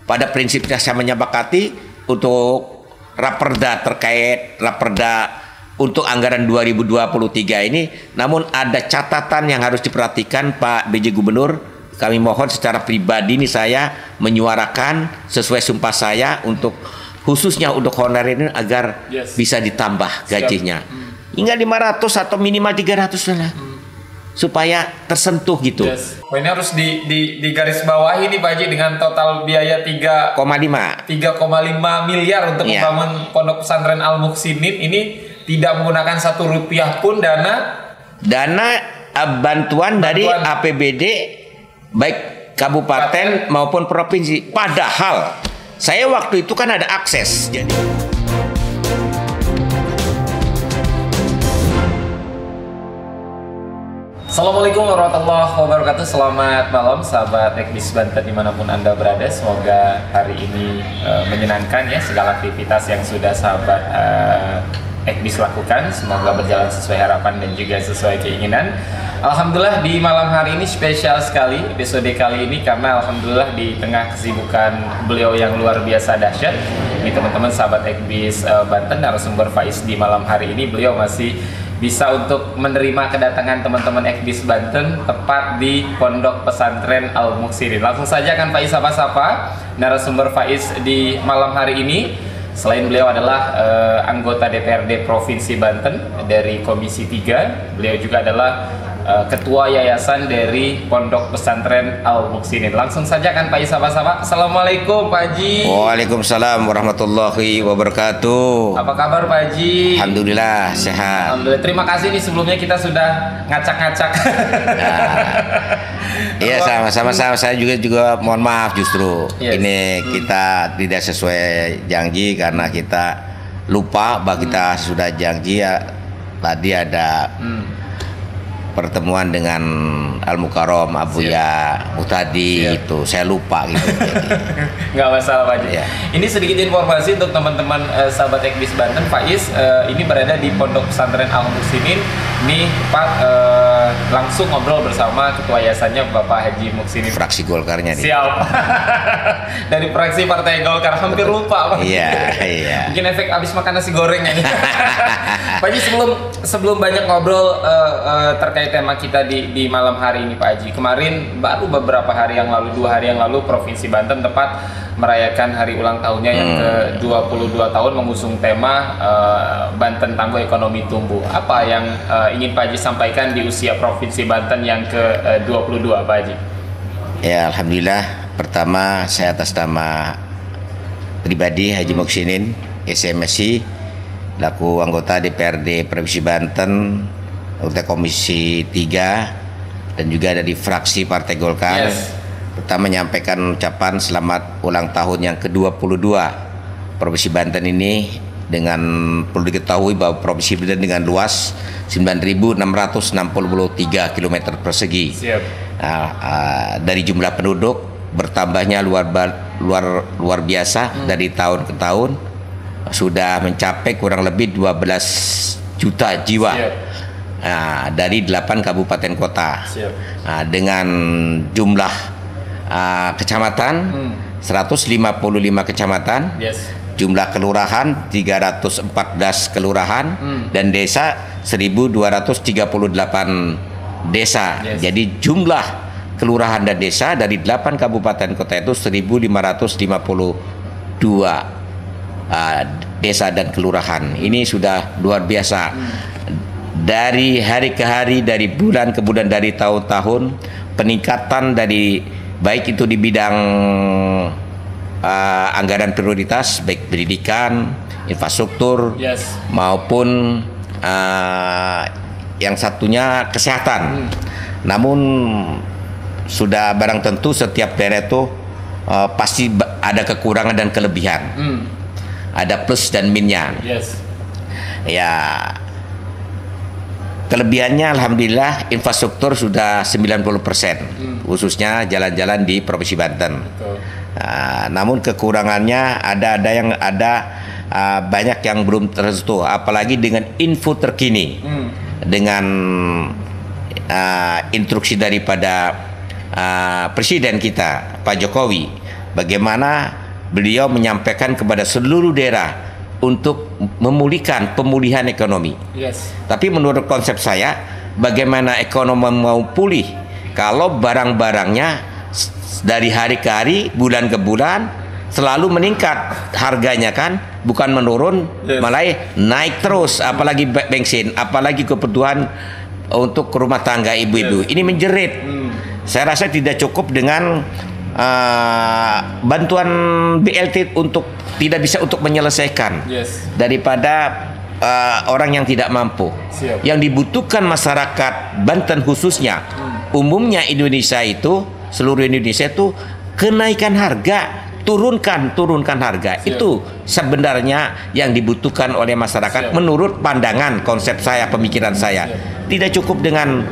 pada prinsipnya saya menyepakati untuk Raperda terkait Raperda untuk anggaran 2023 ini, namun ada catatan yang harus diperhatikan Pak BJ Gubernur. Kami mohon secara pribadi ini saya menyuarakan sesuai sumpah saya untuk khususnya untuk honorer ini agar bisa ditambah gajinya. Hingga 500 atau minimal 300 lah. Supaya tersentuh gitu. Ini harus di garis bawah ini Pak Haji, dengan total biaya 3,5 miliar untuk membangun Pondok Pesantren Al Muhsinin ini, tidak menggunakan 1 rupiah pun dana bantuan dari APBD baik kabupaten maupun provinsi. Padahal saya waktu itu kan ada akses. Jadi Assalamualaikum warahmatullahi wabarakatuh. Selamat malam sahabat Ekbis Banten dimanapun Anda berada. Semoga hari ini menyenangkan ya, segala aktivitas yang sudah sahabat Ekbis lakukan semoga berjalan sesuai harapan dan juga sesuai keinginan. Alhamdulillah di malam hari ini spesial sekali episode kali ini, karena alhamdulillah di tengah kesibukan beliau yang luar biasa dahsyat, ini teman-teman sahabat Ekbis Banten, narasumber Faiz di malam hari ini, beliau masih bisa untuk menerima kedatangan teman-teman Ekbis Banten tepat di Pondok Pesantren Al Muhsinin. Langsung saja akan Faiz sapa-sapa narasumber Faiz di malam hari ini. Selain beliau adalah anggota DPRD Provinsi Banten dari Komisi 3, beliau juga adalah Ketua Yayasan dari Pondok Pesantren Al Muhsinin. Langsung saja kan Pak sapa-sapa. Assalamualaikum Pak Haji. Waalaikumsalam warahmatullahi wabarakatuh. Apa kabar Pak Haji? Alhamdulillah sehat. Alhamdulillah. Terima kasih nih sebelumnya, kita sudah ngacak-ngacak. Iya, sama-sama. Saya juga mohon maaf justru ini kita tidak sesuai janji karena kita lupa bahwa kita sudah janji ya. Tadi ada pertemuan dengan Al Mukarram Abuya Mutadi itu, saya lupa gitu. Nggak masalah Pak Haji. Ya. Ini sedikit informasi untuk teman-teman sahabat Ekbis Banten. Faiz ini berada di Pondok Pesantren Al Muhsinin. Ini Pak langsung ngobrol bersama ketua yayasannya Bapak Haji Muhsinin. Fraksi Golkarnya nih. Siap. Dari fraksi Partai Golkar, hampir lupa Pak. Iya. Mungkin efek abis makan nasi goreng ini. Pak Haji, sebelum banyak ngobrol terkait tema kita di malam hari ini Pak Haji, kemarin baru beberapa hari yang lalu, 2 hari yang lalu, Provinsi Banten tepat merayakan hari ulang tahunnya yang ke-22 tahun mengusung tema Banten Tangguh Ekonomi Tumbuh. Apa yang ingin Pak Haji sampaikan di usia Provinsi Banten yang ke-22 Pak Haji? Ya, alhamdulillah. Pertama saya atas nama pribadi Haji Muhsinin SMSI, laku anggota DPRD Provinsi Banten, anggota Komisi 3 dan juga dari fraksi Partai Golkar. Pertama menyampaikan ucapan selamat ulang tahun yang ke-22 Provinsi Banten ini, dengan perlu diketahui bahwa Provinsi Banten dengan luas 9.663 km persegi. Dari jumlah penduduk bertambahnya luar biasa dari tahun ke tahun, sudah mencapai kurang lebih 12 juta jiwa. Dari 8 kabupaten kota. Dengan jumlah kecamatan 155 kecamatan, jumlah kelurahan 314 kelurahan, dan desa 1238 desa. Jadi jumlah kelurahan dan desa dari 8 kabupaten kota itu 1552 desa dan kelurahan. Ini sudah luar biasa. Dari hari ke hari, dari bulan ke bulan, dari tahun-tahun, peningkatan dari baik itu di bidang anggaran prioritas, baik pendidikan, infrastruktur, maupun yang satunya kesehatan. Namun sudah barang tentu setiap daerah itu pasti ada kekurangan dan kelebihan, ada plus dan minnya. Ya, kelebihannya alhamdulillah infrastruktur sudah 90%, khususnya jalan-jalan di Provinsi Banten. Namun kekurangannya ada banyak yang belum tersentuh, apalagi dengan info terkini, dengan instruksi daripada Presiden kita Pak Jokowi bagaimana beliau menyampaikan kepada seluruh daerah untuk memulihkan pemulihan ekonomi. Yes. Tapi menurut konsep saya, bagaimana ekonomi mau pulih kalau barang-barangnya dari hari ke hari, bulan ke bulan selalu meningkat harganya kan, bukan menurun, Yes. malah naik terus, apalagi bensin, apalagi kebutuhan untuk rumah tangga ibu-ibu. Yes. Ini menjerit. Saya rasa tidak cukup dengan bantuan BLT untuk tidak bisa untuk menyelesaikan Yes. daripada orang yang tidak mampu. Siap. Yang dibutuhkan masyarakat Banten khususnya, umumnya Indonesia itu, seluruh Indonesia itu kenaikan harga, turunkan harga. Siap. Itu sebenarnya yang dibutuhkan oleh masyarakat. Siap. Menurut pandangan, konsep saya, pemikiran saya. Tidak cukup dengan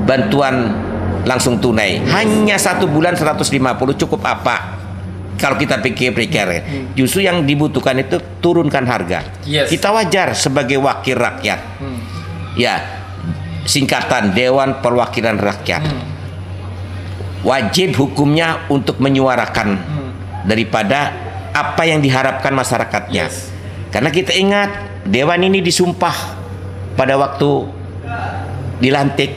bantuan langsung tunai. Hanya 1 bulan 150 cukup apa? Kalau kita pikir-pikir, justru yang dibutuhkan itu turunkan harga. Yes. Kita wajar sebagai wakil rakyat. Ya, singkatan Dewan Perwakilan Rakyat. Wajib hukumnya untuk menyuarakan daripada apa yang diharapkan masyarakatnya. Yes. Karena kita ingat Dewan ini disumpah pada waktu dilantik.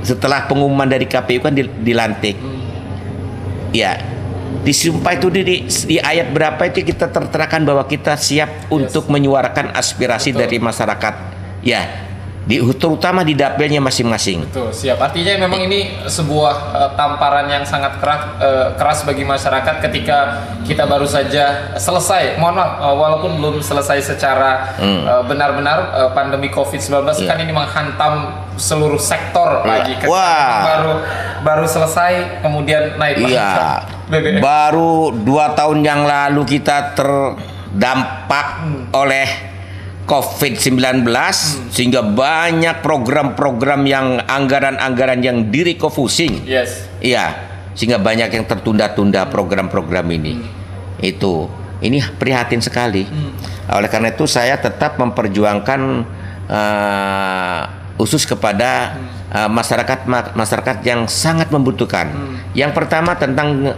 Setelah pengumuman dari KPU kan dilantik. Ya, disumpah itu di ayat berapa itu kita terterakan bahwa kita siap untuk menyuarakan aspirasi Betul. dari masyarakat. Ya, terutama di dapilnya masing-masing. Betul, siap. Artinya memang ini sebuah tamparan yang sangat keras bagi masyarakat ketika kita baru saja selesai, mohon maaf, walaupun belum selesai secara benar-benar pandemi COVID-19 kan ini menghantam seluruh sektor lagi. Ketika Wah. baru selesai kemudian naik Iya. BBM. Baru 2 tahun yang lalu kita terdampak oleh COVID-19 sehingga banyak program-program yang anggaran-anggaran yang direfocusing. Yes. Iya, sehingga banyak yang tertunda-tunda program-program ini. Ini prihatin sekali. Oleh karena itu saya tetap memperjuangkan khusus kepada masyarakat yang sangat membutuhkan. Yang pertama tentang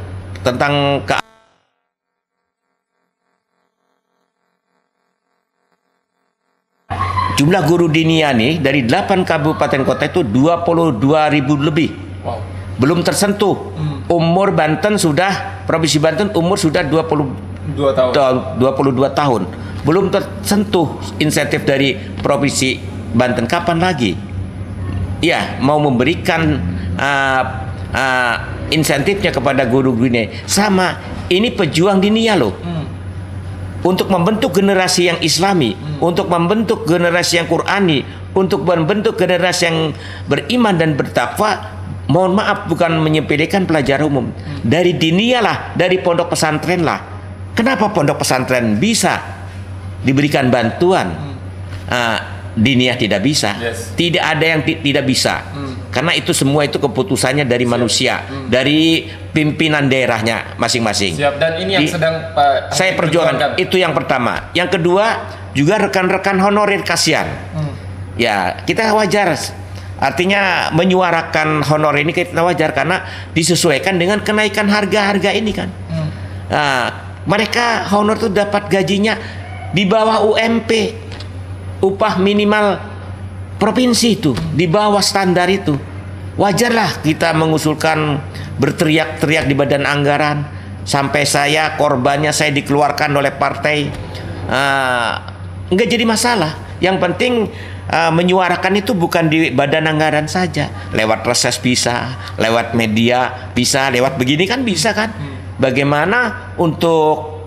jumlah guru dinia nih dari 8 kabupaten kota itu 22.000 lebih. Wow. Belum tersentuh. Umur Banten sudah, Provinsi Banten umur sudah 2 tahun. 22 tahun. Belum tersentuh insentif dari Provinsi Banten. Kapan lagi? Ya, mau memberikan insentifnya kepada guru-guru ini. Sama, ini pejuang dinia loh. Untuk membentuk generasi yang islami, untuk membentuk generasi yang Qurani, untuk membentuk generasi yang beriman dan bertakwa. Mohon maaf, bukan menyepelekan pelajaran umum. Dari dinia lah, dari pondok pesantren lah. Kenapa pondok pesantren bisa diberikan bantuan? Dinia tidak bisa. Yes. Tidak ada yang tidak bisa. Karena itu semua itu keputusannya dari manusia, dari pimpinan daerahnya masing-masing. Siap, dan ini yang sedang Pak Saya perjuangkan. Itu yang pertama. Yang kedua, juga rekan-rekan honorer kasihan. Ya, kita wajar. Artinya menyuarakan honorer ini kita wajar karena disesuaikan dengan kenaikan harga-harga ini kan. Mereka honor itu dapat gajinya di bawah UMP, upah minimal provinsi itu, di bawah standar itu. Wajarlah kita mengusulkan berteriak-teriak di badan anggaran. Sampai saya korbannya saya dikeluarkan oleh partai. Enggak jadi masalah. Yang penting menyuarakan itu bukan di badan anggaran saja. Lewat reses bisa, lewat media bisa, lewat begini kan bisa kan. Bagaimana untuk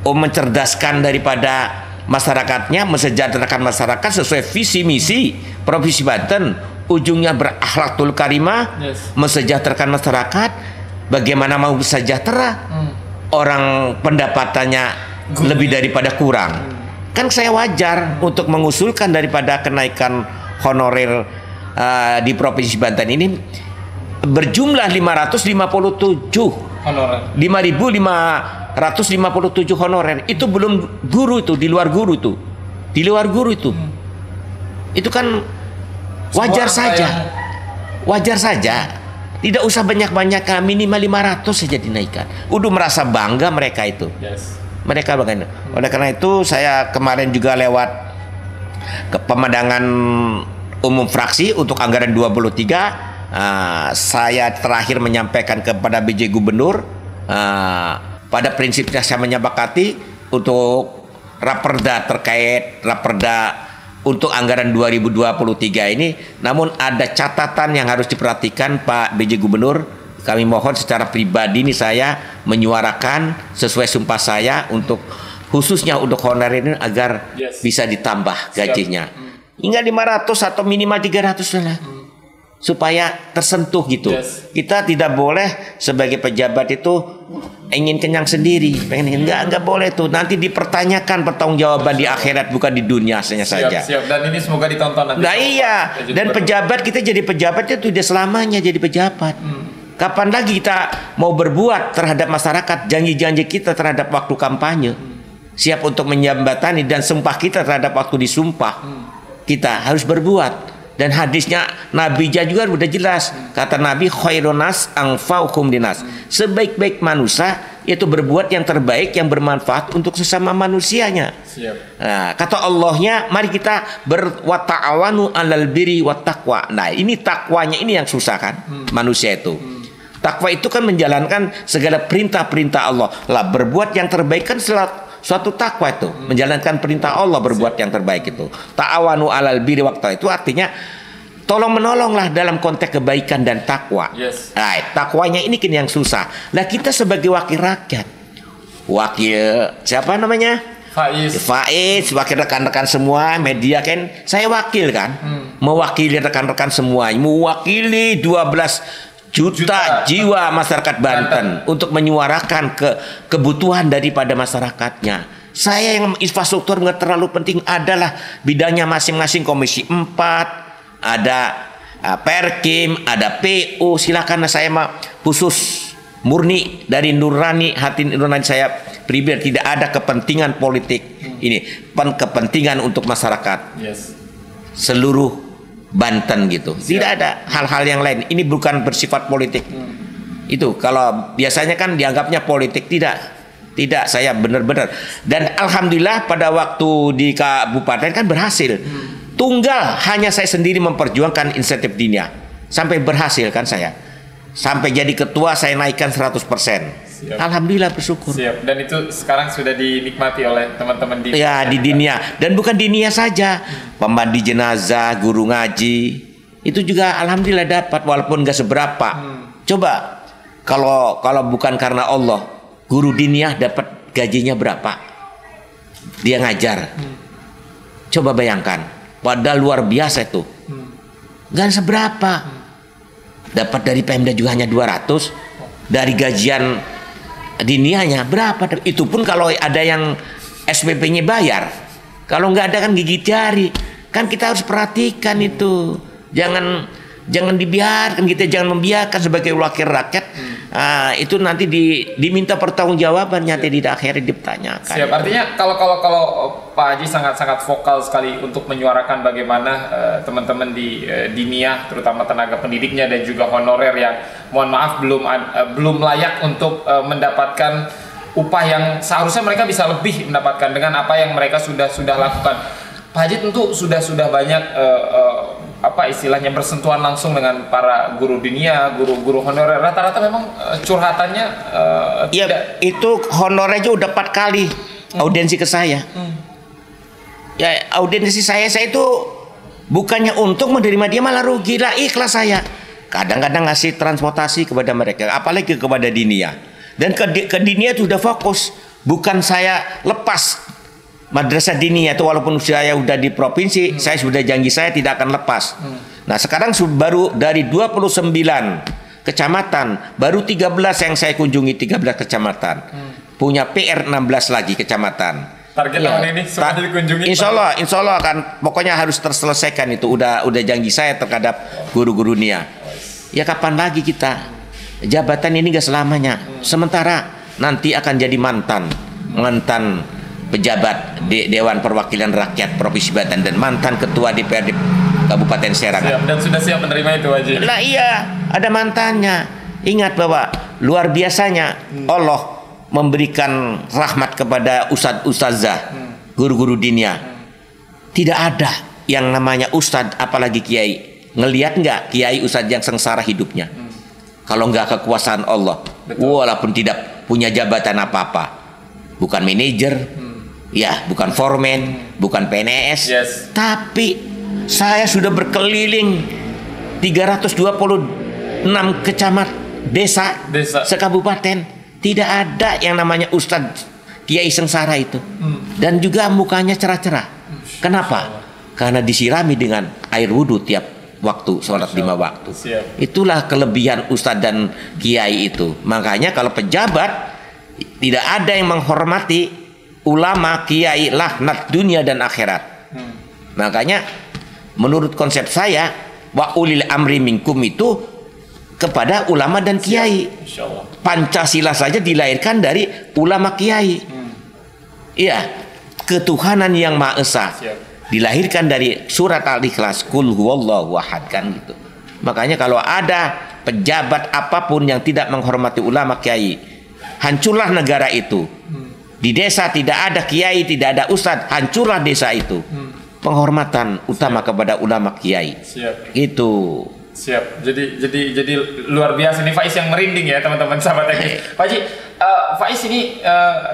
mencerdaskan daripada masyarakatnya, mensejahterakan masyarakat sesuai visi misi Provinsi Banten, ujungnya berakhlakul karimah, mensejahterakan masyarakat. Bagaimana mau sejahtera orang pendapatannya lebih daripada kurang. Kan saya wajar untuk mengusulkan daripada kenaikan honorer di Provinsi Banten ini berjumlah 557 honorer. 5.557 honorer. Itu belum guru itu, di luar guru itu. Di luar guru itu. Itu kan wajar saja. Wajar saja. Tidak usah banyak-banyak, minimal 500 saja dinaikkan. Udah merasa bangga mereka itu. Yes. Mereka bagaimana? Oleh karena itu saya kemarin juga lewat ke pemandangan umum fraksi untuk anggaran 23. Saya terakhir menyampaikan kepada BJ Gubernur, pada prinsipnya saya menyepakati untuk raperda terkait raperda untuk anggaran 2023 ini, namun ada catatan yang harus diperhatikan Pak BJ Gubernur. Kami mohon secara pribadi ini saya menyuarakan sesuai sumpah saya untuk khususnya untuk honorer ini agar bisa ditambah gajinya. Hingga 500 atau minimal 300 lah. Supaya tersentuh gitu. Kita tidak boleh sebagai pejabat itu ingin kenyang sendiri, pengen enggak boleh tuh. Nanti dipertanyakan pertanggungjawaban di akhirat, bukan di dunia saja. Siap. Dan ini semoga ditonton nanti. Nah iya. Dan pejabat, kita jadi pejabat itu tidak selamanya jadi pejabat. Kapan lagi kita mau berbuat terhadap masyarakat, janji-janji kita terhadap waktu kampanye, siap untuk menjembatani, dan sumpah kita terhadap waktu disumpah, kita harus berbuat. Dan hadisnya Nabi juga udah jelas. Kata Nabi, khairun nas anfa'uhum linas. Sebaik-baik manusia yaitu berbuat yang terbaik yang bermanfaat untuk sesama manusianya. Siap. Nah, kata Allahnya, mari kita berwata'awanu 'alal birri wat taqwa. Nah, ini takwanya ini yang susah kan manusia itu. Takwa itu kan menjalankan segala perintah-perintah Allah. Lah, berbuat yang terbaik kan suatu takwa itu, menjalankan perintah Allah, berbuat yang terbaik itu. Ta'awanu 'alal birri waktu itu artinya tolong menolonglah dalam konteks kebaikan dan takwa. Nah, takwanya ini kan yang susah. Lah kita sebagai wakil rakyat, wakil siapa namanya? Faiz, wakil rekan-rekan semua media kan, saya wakil kan, mewakili rekan-rekan semua, mewakili 12 juta jiwa masyarakat Banten untuk menyuarakan kebutuhan daripada masyarakatnya. Saya yang infrastruktur nggak terlalu penting, adalah bidangnya masing-masing. Komisi 4, ada Perkim, ada PU. Silakan, saya mah khusus murni dari nurani, hati nurani saya pribadi, tidak ada kepentingan politik. Ini kepentingan untuk masyarakat seluruh Banten gitu. Tidak ada hal-hal yang lain. Ini bukan bersifat politik. Itu kalau biasanya kan dianggapnya politik. Tidak, saya benar-benar. Dan alhamdulillah pada waktu di kabupaten kan berhasil. Tunggal hanya saya sendiri memperjuangkan insentif dinia. Sampai berhasil kan saya. Sampai jadi ketua saya naikkan 100%. Siap. Alhamdulillah, bersyukur. Siap. Dan itu sekarang sudah dinikmati oleh teman-teman di di dinia. Dan bukan dinia saja, pemandi jenazah, guru ngaji, itu juga alhamdulillah dapat, walaupun nggak seberapa. Coba kalau bukan karena Allah, guru dinia dapat gajinya berapa? Dia ngajar. Coba bayangkan, padahal luar biasa itu. Nggak seberapa. Dapat dari Pemda juga hanya 200, dari gajian dinianya berapa? Itu pun kalau ada yang SPP-nya bayar. Kalau nggak ada kan gigit jari. Kan kita harus perhatikan itu. Jangan dibiarkan, kita jangan membiarkan sebagai wakil rakyat. Itu nanti diminta pertanggungjawaban, nanti di akhirnya dipertanyakan. Siap. Artinya kalau Pak Haji sangat vokal sekali untuk menyuarakan bagaimana teman-teman di dinia, terutama tenaga pendidiknya dan juga honorer yang mohon maaf belum layak untuk mendapatkan upah yang seharusnya mereka bisa lebih mendapatkan dengan apa yang mereka sudah lakukan. Pak Haji tentu sudah banyak apa istilahnya bersentuhan langsung dengan para guru dinia, guru honorer. Rata-rata memang curhatannya tidak. Itu honorernya udah 4 kali audiensi ke saya. Ya, audiensi saya itu bukannya untuk menerima dia, malah rugi lah, ikhlas saya. Kadang-kadang ngasih transportasi kepada mereka, apalagi kepada dinia. Dan ke dinia itu sudah fokus, bukan saya lepas madrasah dinia itu, walaupun saya udah di provinsi, saya sudah janji saya tidak akan lepas. Nah, sekarang baru dari 29 kecamatan, baru 13 yang saya kunjungi, 13 kecamatan. Punya PR 16 lagi kecamatan. Target tahun ini semua dikunjungi. Insya Allah kan, pokoknya harus terselesaikan itu. Udah janji saya terhadap guru-guru nia. Ya kapan lagi kita, jabatan ini gak selamanya. Sementara nanti akan jadi mantan pejabat Dewan Perwakilan Rakyat Provinsi Banten dan mantan ketua DPRD Kabupaten Serang. Siap, dan sudah siap menerima itu Haji. Lah iya, ada mantannya. Ingat bahwa luar biasanya Allah memberikan rahmat kepada ustadzah, guru-guru dinia. Tidak ada yang namanya ustadz apalagi kiai. Ngelihat nggak kiai ustadz yang sengsara hidupnya? Kalau nggak kekuasaan Allah, walaupun tidak punya jabatan apa-apa, bukan manajer, ya bukan foreman, bukan PNS, tapi saya sudah berkeliling 326 kecamatan desa sekabupaten, tidak ada yang namanya ustadz kiai sengsara itu, dan juga mukanya cerah-cerah. Kenapa? Karena disirami dengan air wudhu tiap waktu, sholat 5 waktu. Itulah kelebihan ustadz dan kiai itu. Makanya kalau pejabat tidak ada yang menghormati ulama, kiai, laknat dunia dan akhirat. Makanya menurut konsep saya, wa ulil amri minkum itu kepada ulama dan kiai. Pancasila saja dilahirkan dari ulama kiai. Iya, ketuhanan yang Maha Esa dilahirkan dari surat Al-Ikhlas, Qul huwallahu ahad, kan gitu. Makanya kalau ada pejabat apapun yang tidak menghormati ulama kiai, hancurlah negara itu. Di desa tidak ada kiai, tidak ada ustadz, hancurlah desa itu. Penghormatan utama kepada ulama kiai. Itu. Siap. Jadi luar biasa nih Faiz yang merinding ya teman-teman sahabat Pak Haji. Faiz ini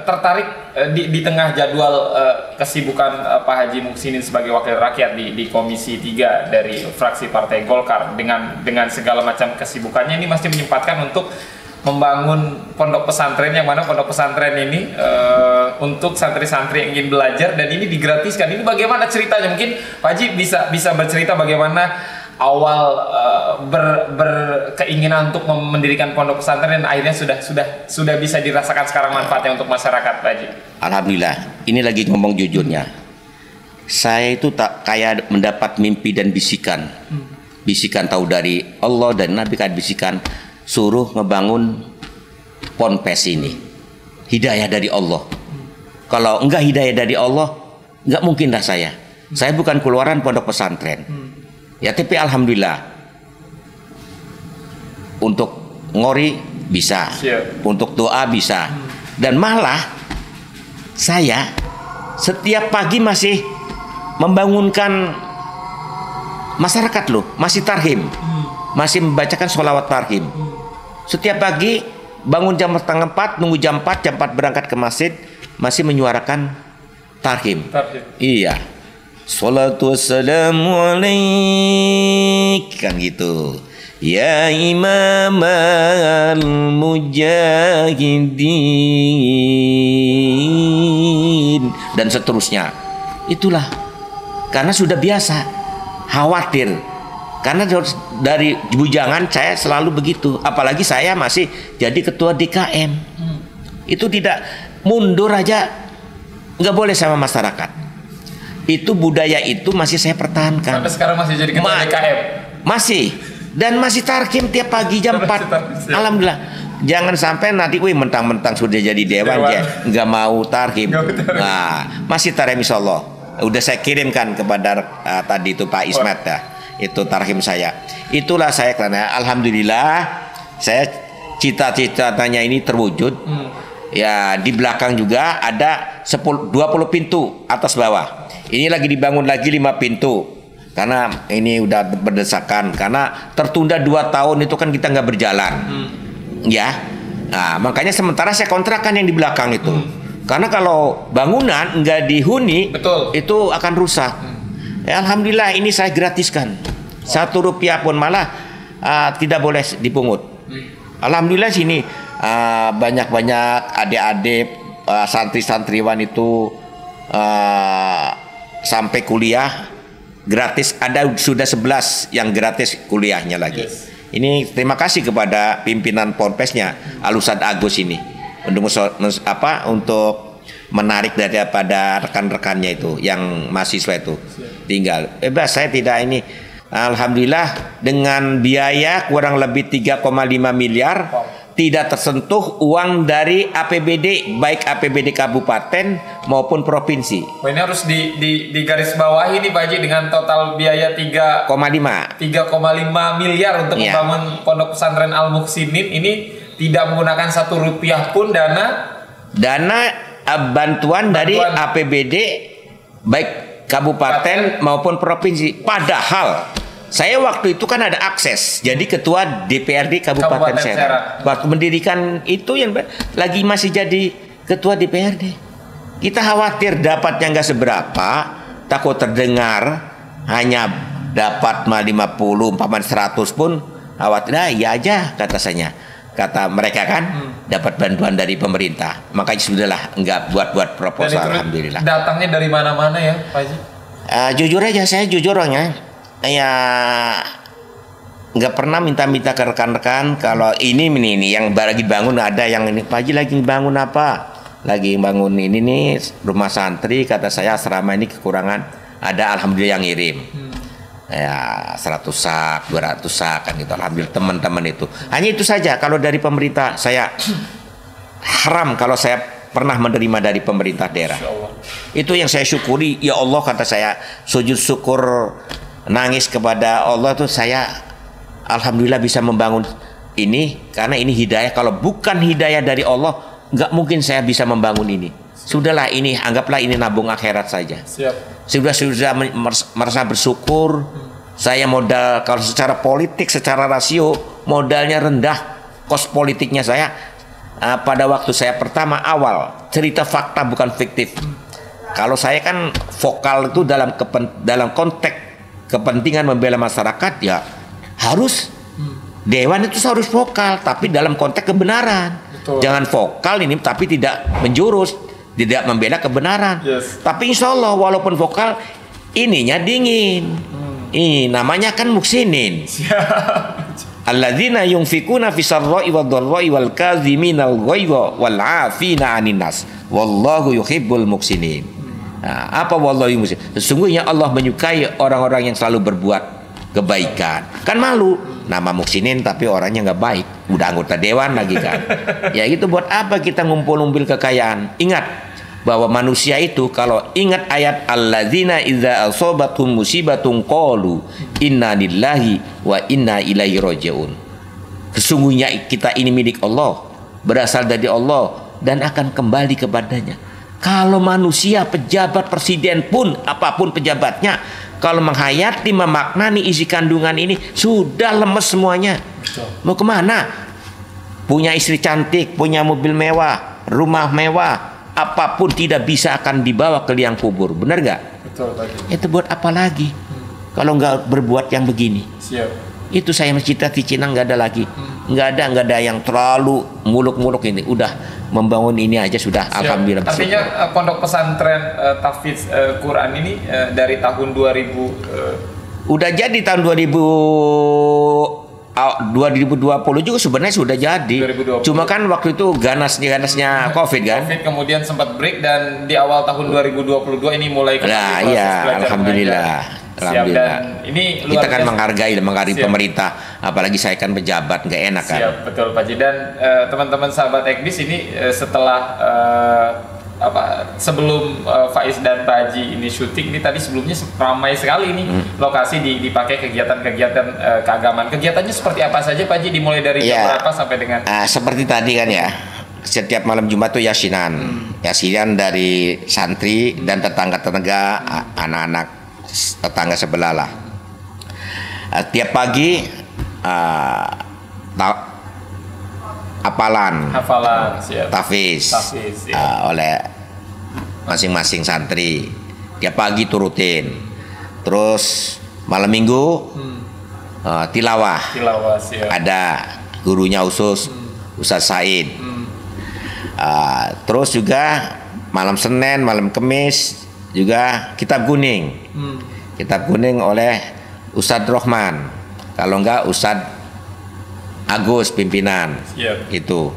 tertarik di tengah jadwal kesibukan Pak Haji Muhsinin sebagai wakil rakyat di Komisi 3 dari fraksi Partai Golkar, dengan segala macam kesibukannya ini masih menyempatkan untuk membangun pondok pesantren, yang mana pondok pesantren ini untuk santri-santri yang ingin belajar, dan ini digratiskan. Ini bagaimana ceritanya? Mungkin Pak Haji bisa bercerita bagaimana awal berkeinginan untuk mendirikan pondok pesantren dan akhirnya sudah bisa dirasakan sekarang manfaatnya untuk masyarakat, Pak Haji. Alhamdulillah, ini lagi ngomong jujurnya. Saya itu tak kayak mendapat mimpi dan bisikan. Bisikan tahu dari Allah dan Nabi, kan bisikan suruh ngebangun ponpes ini. Hidayah dari Allah. Kalau enggak hidayah dari Allah, enggak mungkin dah saya. Saya bukan keluaran pondok pesantren. Ya, tapi alhamdulillah untuk ngori bisa, untuk doa bisa, dan malah saya setiap pagi masih membangunkan masyarakat loh, masih tarhim, masih membacakan sholawat tarhim. Setiap pagi bangun jam 3:30, nunggu jam 4 berangkat ke masjid, masih menyuarakan tarhim. Iya. Salatu wassalamu alaik, kan gitu. Ya imam al-mujahidin, dan seterusnya. Itulah karena sudah biasa, khawatir. Karena dari bujangan saya selalu begitu. Apalagi saya masih jadi ketua DKM. Itu tidak mundur aja, nggak boleh sama masyarakat. Itu budaya itu masih saya pertahankan. Sampai sekarang masih jadi ketua DKM? Masih. Dan masih tarkim tiap pagi jam 4. Alhamdulillah. Jangan sampai nanti mentang-mentang sudah jadi dewan ya nggak mau tarkim. Nah, masih tarhim insyaallah. Udah saya kirimkan kepada tadi itu Pak Ismet dah. Itu tarhim saya. Itulah saya, karena alhamdulillah saya cita-citanya ini terwujud. Ya, di belakang juga ada 20 pintu atas bawah. Ini lagi dibangun lagi 5 pintu. Karena ini udah berdesakan, karena tertunda 2 tahun itu kan kita nggak berjalan. Ya. Nah, makanya sementara saya kontrakan yang di belakang itu. Karena kalau bangunan nggak dihuni, itu akan rusak. Ya, alhamdulillah ini saya gratiskan. 1 rupiah pun malah tidak boleh dipungut. Alhamdulillah sini banyak-banyak adik-adik santri-santriwan itu sampai kuliah gratis. Ada sudah 11 yang gratis kuliahnya lagi. Ini terima kasih kepada pimpinan ponpesnya Al-Ustadz Agus ini untuk menarik daripada rekan-rekannya itu yang mahasiswa itu tinggal bebas. Saya tidak ini, alhamdulillah dengan biaya kurang lebih 3,5 miliar tidak tersentuh uang dari APBD, baik APBD kabupaten maupun provinsi. Oh, ini harus di garis bawahi nih Pak Haji, dengan total biaya 3,5 miliar untuk membangun Pondok Pesantren Al Muhsinin ini, tidak menggunakan 1 rupiah pun dana bantuan dari APBD baik kabupaten maupun provinsi. Padahal saya waktu itu kan ada akses jadi ketua DPRD Kabupaten Serang. Waktu mendirikan itu yang lagi masih jadi ketua DPRD. Kita khawatir dapatnya nggak seberapa, takut terdengar hanya dapat 50, 100 pun khawatir. Ya aja kata mereka kan dapat bantuan dari pemerintah. Makanya sudahlah nggak buat proposal. Alhamdulillah. Datangnya dari mana-mana ya Pak Haji? Jujur aja, saya jujur orangnya. Ya nggak pernah minta-minta ke rekan-rekan kalau ini yang lagi bangun, ada yang ini Pak Haji lagi bangun apa? Lagi bangun ini nih rumah santri, kata saya selama ini kekurangan, ada alhamdulillah yang ngirim. Ya 100 sak, 200 sak kan gitu. Alhamdulillah teman-teman itu. Hanya itu saja. Kalau dari pemerintah saya haram kalau saya pernah menerima dari pemerintah daerah. Itu yang saya syukuri. Ya Allah, kata saya, sujud syukur, nangis kepada Allah tuh saya alhamdulillah bisa membangun ini karena ini hidayah. Kalau bukan hidayah dari Allah, nggak mungkin saya bisa membangun ini. Sudahlah, ini anggaplah ini nabung akhirat saja. Sudah merasa bersyukur. Saya modal kalau secara politik, secara rasio modalnya rendah, kos politiknya saya pada waktu saya pertama awal, cerita fakta bukan fiktif. Kalau saya kan vokal itu dalam konteks kepentingan membela masyarakat, ya harus dewan itu harus vokal, tapi dalam konteks kebenaran. Betul. Jangan vokal ini tapi tidak menjurus, tidak membela kebenaran. Tapi insya Allah walaupun vokal ininya dingin. Ini namanya kan muhsinin. Alladzina yunfikuna fisarra'i wadh-dharra'i wal kadziminal ghaidha wal 'afina 'anil nas wallahu yuhibbul muhsinin. Nah, apa wallahu muhsin? Sesungguhnya Allah menyukai orang-orang yang selalu berbuat kebaikan. Kan malu nama muhsinin tapi orangnya nggak baik, udah anggota dewan lagi kan. Ya gitu, buat apa kita ngumpul-ngumpul kekayaan? Ingat bahwa manusia itu kalau ingat ayat alladzina idza asobatum musibatun qalu inna lillahi wa inna ilaihi rajiun. Sesungguhnya kita ini milik Allah, berasal dari Allah dan akan kembali kepadanya. Kalau manusia, pejabat, presiden pun, apapun pejabatnya, kalau menghayati, memaknani isi kandungan ini, sudah lemes semuanya. Mau kemana? Punya istri cantik, punya mobil mewah, rumah mewah, apapun tidak bisa akan dibawa ke liang kubur. Benar nggak? Betul, Pak. Itu buat apa lagi? Kalau nggak berbuat yang begini. Siap. Itu saya mencita di Cina nggak ada lagi. Nggak ada yang terlalu muluk-muluk ini. Udah membangun ini aja sudah. Siap. Alhamdulillah. Artinya pondok pesantren tahfidz Quran ini dari tahun 2000 udah jadi tahun 2020 juga sebenarnya sudah jadi. 2020. Cuma kan waktu itu ganasnya COVID kan. COVID kemudian sempat break dan di awal tahun 2022 ini mulai kembali. Nah, iya, alhamdulillah. Alhamdulillah. Dan ini kita kan menghargai pemerintah, apalagi saya kan pejabat, nggak enak kan. Siap, betul Pak Haji. Dan teman-teman sahabat Ekbis ini setelah sebelum Faiz dan Pak Haji ini syuting ini tadi sebelumnya ramai sekali ini lokasi dipakai kegiatan-kegiatan keagamaan. Kegiatannya seperti apa saja Pak Haji, dimulai dari jam berapa sampai dengan seperti tadi kan ya, setiap malam Jumat tuh yasinan dari santri dan tetangga-tetangga, anak-anak tetangga sebelah lah. Tiap pagi hafalan tahfidz oleh masing-masing santri. Tiap pagi turutin. Terus malam minggu tilawah ada gurunya khusus Ustaz Said. Terus juga malam Senin, malam Kamis juga kitab kuning. Kitab kuning oleh Ustadz Rohman. Kalau enggak Ustadz Agus pimpinan. Siap. Itu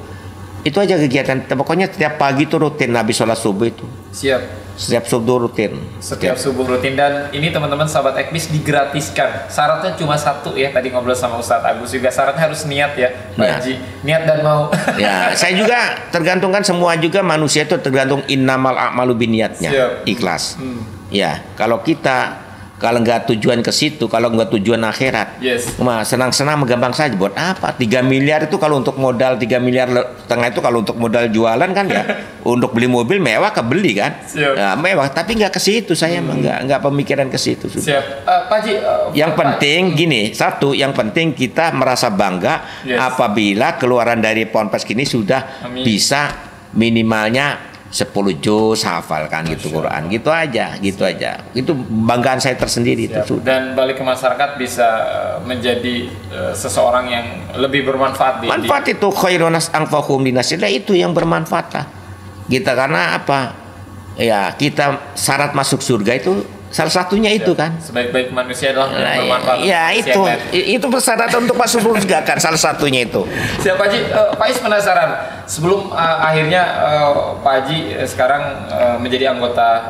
aja kegiatan. Pokoknya setiap pagi tuh rutin habis sholat subuh itu. Siap. Setiap subuh rutin. Setiap subuh rutin, dan ini teman-teman sahabat Ekbis digratiskan. Syaratnya cuma satu ya, tadi ngobrol sama Ustadz Agus juga, syaratnya harus niat ya Pak Haji, niat dan mau. Ya, saya juga tergantungkan, semua juga manusia itu tergantung innamal a'malu binniyatnya, ikhlas. Ya, kalau nggak tujuan ke situ, kalau nggak tujuan akhirat, senang-senang gampang saja. Buat apa 3 miliar itu kalau untuk modal 3 miliar setengah itu kalau untuk modal jualan kan ya. Untuk beli mobil mewah kebeli kan, nah, mewah, tapi nggak ke situ. Saya nggak pemikiran ke situ. Pak Haji, yang penting gini, yang penting kita merasa bangga apabila keluaran dari Ponpes ini sudah bisa minimalnya 10 juz hafalkan gitu Quran, gitu aja. Itu banggaan saya tersendiri itu. Dan balik ke masyarakat bisa menjadi seseorang yang lebih bermanfaat. Manfaat itu khairunas anfa'uhum linnas, itu yang bermanfaat. Kita karena apa? Ya, kita syarat masuk surga itu salah satunya itu kan. Sebaik-baik manusia adalah yang bermanfaat. Ya, itu persyaratan untuk masuk surga kan, salah satunya itu. Siap Pak Haji, Pak Is penasaran. Sebelum akhirnya Pak Haji sekarang menjadi anggota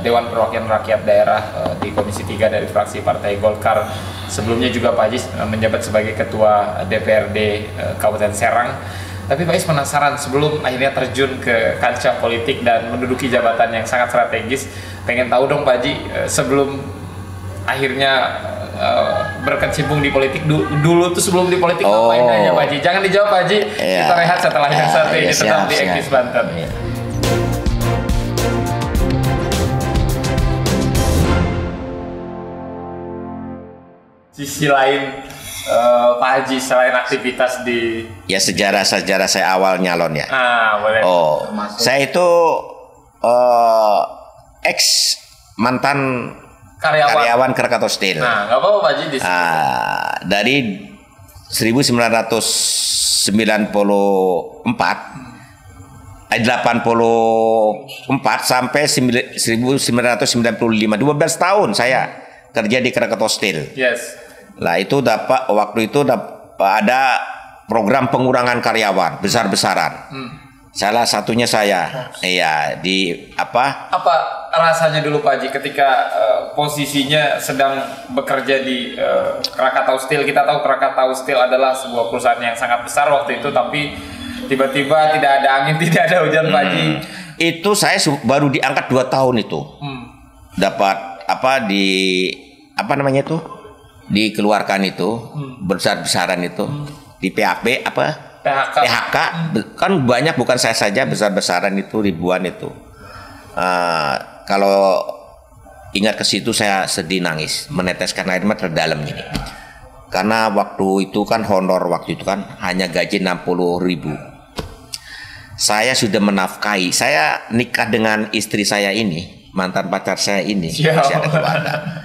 Dewan Perwakilan Rakyat Daerah di Komisi 3 dari fraksi Partai Golkar. Sebelumnya juga Pak Haji menjabat sebagai Ketua DPRD Kabupaten Serang. Tapi Pak Is penasaran, sebelum akhirnya terjun ke kancah politik dan menduduki jabatan yang sangat strategis, pengen tahu dong Pak Haji, sebelum akhirnya berkecimpung di politik, dulu tuh sebelum di politik ngapain aja Pak Haji? Jangan dijawab Pak Haji, kita rehat setelah yang satu ini, tetap di Ekbis Banten. Sisi lain Pak Haji selain aktivitas di sejarah saya awal nyalon ya. Boleh. Saya itu ex mantan karyawan Krakatau Steel. Nggak apa-apa Pak Haji di sini. Dari 1984 sampai 1995, 12 tahun saya kerja di Krakatau Steel. Lah itu waktu itu ada program pengurangan karyawan besar-besaran. Salah satunya saya. Di apa rasanya dulu Pak Haji ketika posisinya sedang bekerja di Krakatau Steel? Kita tahu Krakatau Steel adalah sebuah perusahaan yang sangat besar waktu itu, tapi tiba-tiba tidak ada angin, tidak ada hujan Pak Haji. Itu saya baru diangkat 2 tahun itu. Dapat dikeluarkan itu besar-besaran itu di PHK kan banyak, bukan saya saja, besar-besaran itu ribuan itu. Kalau ingat ke situ saya sedih nangis, meneteskan air mata terdalam ini. Karena waktu itu kan honor hanya gaji 60.000. Saya sudah menafkahi, saya nikah dengan istri saya ini, mantan pacar saya ini, masih ada keluarga.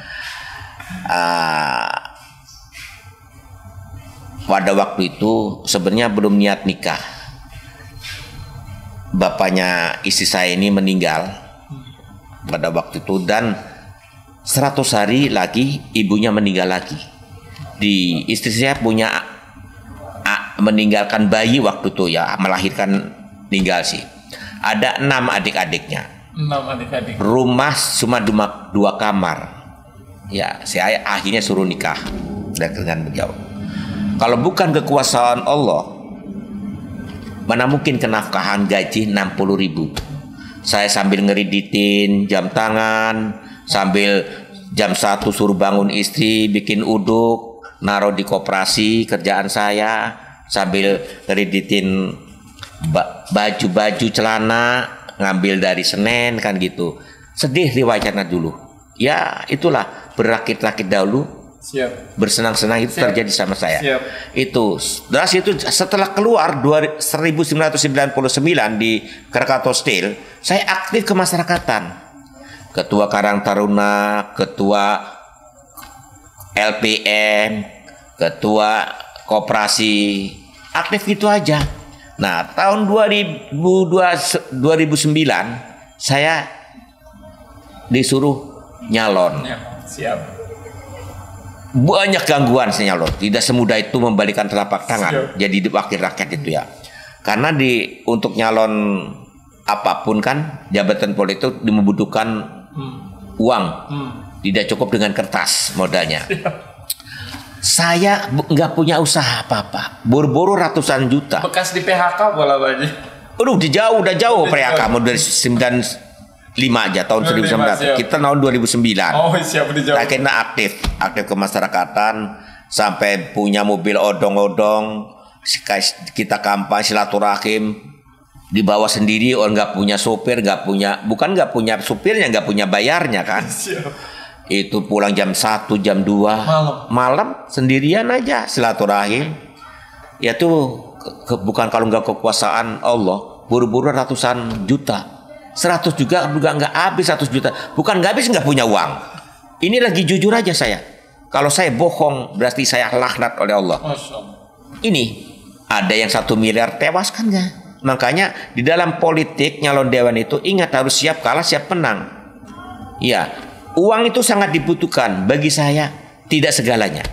Pada waktu itu sebenarnya belum niat nikah. Bapaknya istri saya ini meninggal pada waktu itu, dan 100 hari lagi ibunya meninggal lagi. Istri saya punya meninggalkan bayi waktu itu ya, melahirkan meninggal sih. Ada 6 adik-adiknya. 6 adik-adik. Rumah cuma 2 kamar. Ya, saya akhirnya suruh nikah dengan beliau. Kalau bukan kekuasaan Allah, mana mungkin kenafkahan gaji 60.000. Saya sambil ngeriditin jam tangan, sambil jam 1 suruh bangun istri, bikin uduk, naruh di koperasi kerjaan saya, sambil ngeriditin baju-baju celana, ngambil dari Senen kan gitu. Sedih riwayatnya dulu. Ya, itulah berakit-rakit dahulu, bersenang-senang itu terjadi sama saya. Itu setelah keluar 1999 di Krakatau Steel, saya aktif kemasyarakatan, ketua Karang Taruna, ketua LPM, ketua koperasi, aktif gitu aja. Nah, tahun 2009 saya disuruh nyalon. Banyak gangguan saya nyalon. Tidak semudah itu membalikan telapak tangan jadi wakil rakyat itu ya. Karena untuk nyalon apapun kan jabatan politik itu membutuhkan uang. Tidak cukup dengan kertas modalnya. Saya nggak punya usaha apa-apa. Boro-boro ratusan juta. Bekas di PHK bola Pak Haji. Udah jauh PHK mau dari 95 aja tahun 1900. Kita tahun 2009. Oh, siap dijawab. Akhirnya aktif kemasyarakatan sampai punya mobil odong-odong. Kita kampanye silaturahim, dibawa sendiri, orang nggak punya sopir, bukan nggak punya supirnya, nggak punya bayarnya kan. Siap. Itu pulang jam 1, jam 2 malam sendirian aja silaturahim. Ya tuh bukan kalau nggak kekuasaan Allah, buru-buru ratusan juta, 100 juga nggak habis 100 juta. Bukan nggak habis, nggak punya uang. Ini lagi jujur aja saya. Kalau saya bohong berarti saya laknat oleh Allah. Ini ada yang 1 miliar tewas kan ya. Makanya di dalam politik nyalon dewan itu ingat harus siap kalah siap menang. Ya, uang itu sangat dibutuhkan. Bagi saya tidak segalanya.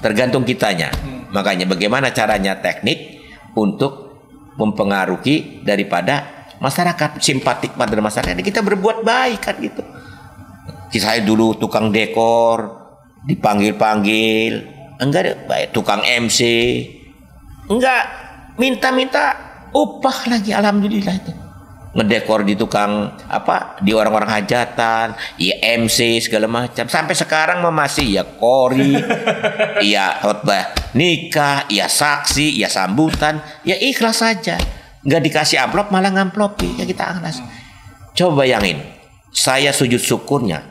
Tergantung kitanya. Makanya bagaimana caranya teknik untuk mempengaruhi daripada masyarakat, simpatik pada masyarakat. Kita berbuat baik kan gitu. Saya dulu tukang dekor, dipanggil-panggil, enggak baik tukang MC, enggak minta upah lagi, alhamdulillah itu. Ngedekor di tukang di orang-orang hajatan, ya MC segala macam. Sampai sekarang masih ya kori, ya khotbah nikah, ya saksi, ya sambutan, ya ikhlas saja. Nggak dikasih amplop malah ngamplopi, ya kita ikhlas. Coba bayangin, saya sujud syukurnya,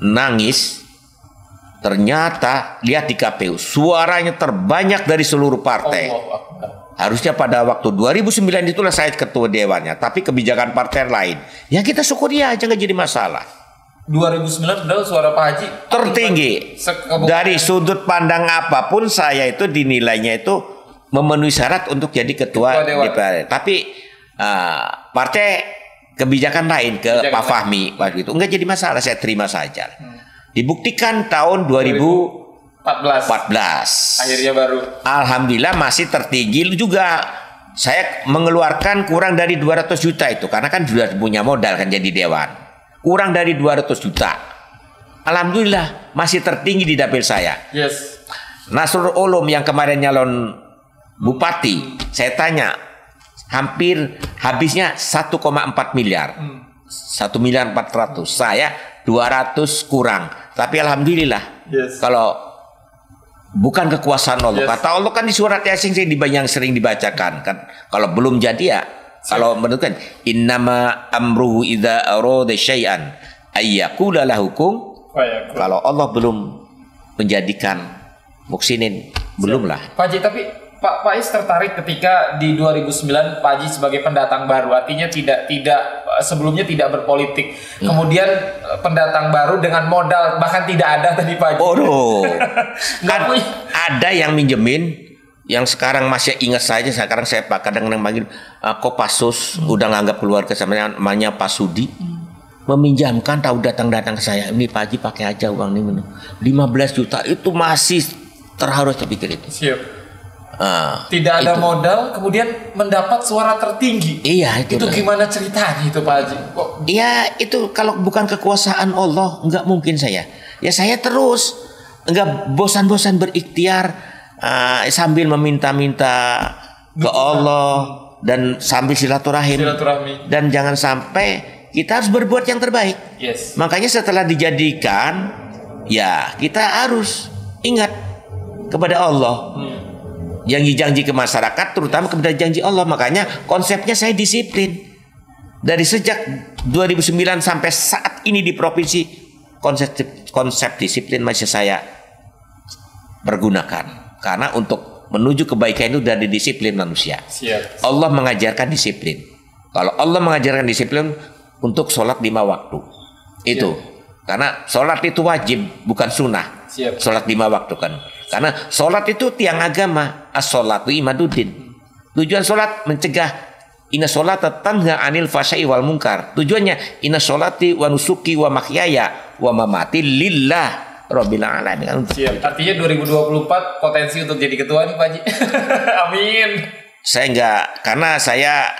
nangis. Ternyata lihat di KPU suaranya terbanyak dari seluruh partai. Harusnya pada waktu 2009 itulah saya ketua dewannya, tapi kebijakan partai lain. Ya kita syukuri aja, nggak jadi masalah. 2009 padahal suara Pak Haji tertinggi. Dari sudut pandang apapun saya itu dinilainya itu memenuhi syarat untuk jadi ketua DPR. Tapi partai kebijakan lain Pak Fahmi waktu itu nggak jadi masalah, saya terima saja. Dibuktikan tahun 2014. Akhirnya baru. Alhamdulillah masih tertinggi juga. Saya mengeluarkan kurang dari 200 juta itu. Karena kan sudah punya modal kan jadi dewan. Kurang dari 200 juta. Alhamdulillah masih tertinggi di dapil saya. Yes. Nasrul Ulum yang kemarin nyalon bupati. Saya tanya. Hampir habisnya 1,4 miliar. 1 miliar 400. Saya 200 kurang. Tapi alhamdulillah. Yes. Kalau bukan kekuasaan Allah. Yes. Kata Allah kan di surat Yasin yang sering dibacakan kan. Kalau belum jadi ya. Kalau menurut kan innama amruhu idza arada syai'an ayyaqula lahukum. Kalau Allah belum menjadikan muksinin, belumlah. Pak Haji, tapi Pak Is tertarik ketika di 2009 Pak Haji sebagai pendatang baru, artinya tidak sebelumnya tidak berpolitik. Kemudian pendatang baru dengan modal bahkan tidak ada tadi Pak Haji. Ada yang minjemin, yang sekarang masih ingat saja. Sekarang saya kadang-kadang panggil Kopassus, udah nganggap keluarga sama namanya Pak Sudi. Meminjamkan tahu datang-datang ke saya, ini Pak Haji pakai aja uang ini 15 juta itu masih terharu saya pikir itu. Siap. Tidak ada modal, kemudian mendapat suara tertinggi. Iya, itu gimana ceritanya itu Pak Haji? Iya, itu kalau bukan kekuasaan Allah nggak mungkin saya. Ya saya terus nggak bosan-bosan berikhtiar sambil meminta-minta ke Allah dan sambil silaturahim. Dan jangan sampai kita harus berbuat yang terbaik. Yes. Makanya setelah dijadikan, ya kita harus ingat kepada Allah. Janji-janji ke masyarakat, terutama kepada janji Allah. Makanya konsepnya saya disiplin. Dari sejak 2009 sampai saat ini di provinsi, konsep disiplin masih saya pergunakan. Karena untuk menuju kebaikan itu dari disiplin manusia. Siap. Allah mengajarkan disiplin. Kalau Allah mengajarkan disiplin untuk sholat 5 waktu. Itu. Karena sholat itu wajib, bukan sunnah. Siap. Sholat 5 waktu kan. Karena sholat itu tiang agama. As-sholatu imaduddin. Tujuan sholat mencegah. Inna sholata tanha anil fahsya'i wal munkar. Tujuannya inna sholati wa nusuki wa mahyaya wa mamati lillah rabbil alamin. Siap. Artinya 2024 potensi untuk jadi ketua nih Pak Haji. Amin. Saya enggak, karena saya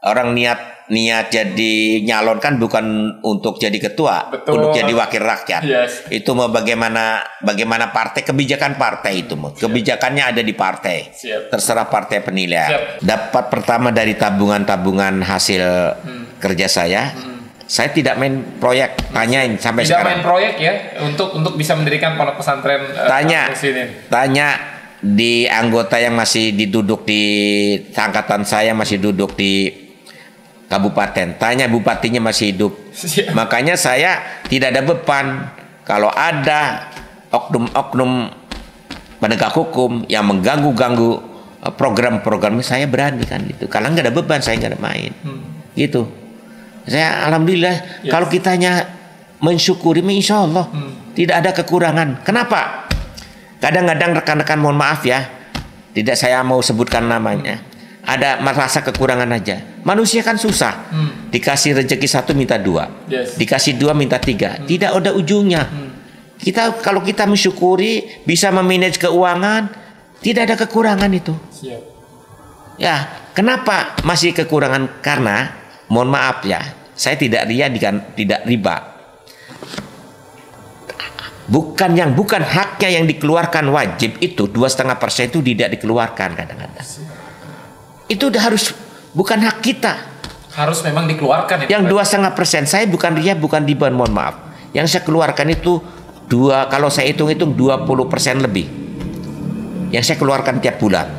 Orang niat jadi nyalon kan bukan untuk jadi ketua, Betul. untuk jadi wakil rakyat. Yes. Itu mau bagaimana partai, kebijakan partai itu mau. Kebijakannya ada di partai. Siap. Terserah partai penilaian. Siap. Dapat pertama dari tabungan hasil kerja saya. Saya tidak main proyek, tanyain sampai Tidak sekarang. main proyek ya untuk bisa mendirikan pondok pesantren Tanya di anggota yang masih duduk di angkatan saya, masih duduk di kabupaten, tanya bupatinya masih hidup. Siap. Makanya saya tidak ada beban. Kalau ada oknum-oknum penegak hukum yang mengganggu program-programnya, saya berani kan gitu. Karena nggak ada beban, saya nggak ada main. Gitu. Saya alhamdulillah kalau kitanya mensyukuri, insya Allah tidak ada kekurangan. Kenapa? Kadang-kadang rekan-rekan, mohon maaf ya, tidak saya mau sebutkan namanya, ada merasa kekurangan aja. Manusia kan susah. Dikasih rezeki satu minta dua, dikasih dua minta tiga, tidak ada ujungnya. Kalau kita mensyukuri, bisa memanage keuangan, tidak ada kekurangan itu. Siap. Ya, kenapa masih kekurangan? Karena mohon maaf ya, saya tidak tidak riba. Bukan haknya yang dikeluarkan wajib itu 2,5% itu tidak dikeluarkan kadang-kadang. Itu udah harus, bukan hak kita. Harus memang dikeluarkan. Yang 2,5%, saya bukan riya, bukan riba, mohon maaf. Yang saya keluarkan itu kalau saya hitung-hitung 20% lebih. Yang saya keluarkan tiap bulan.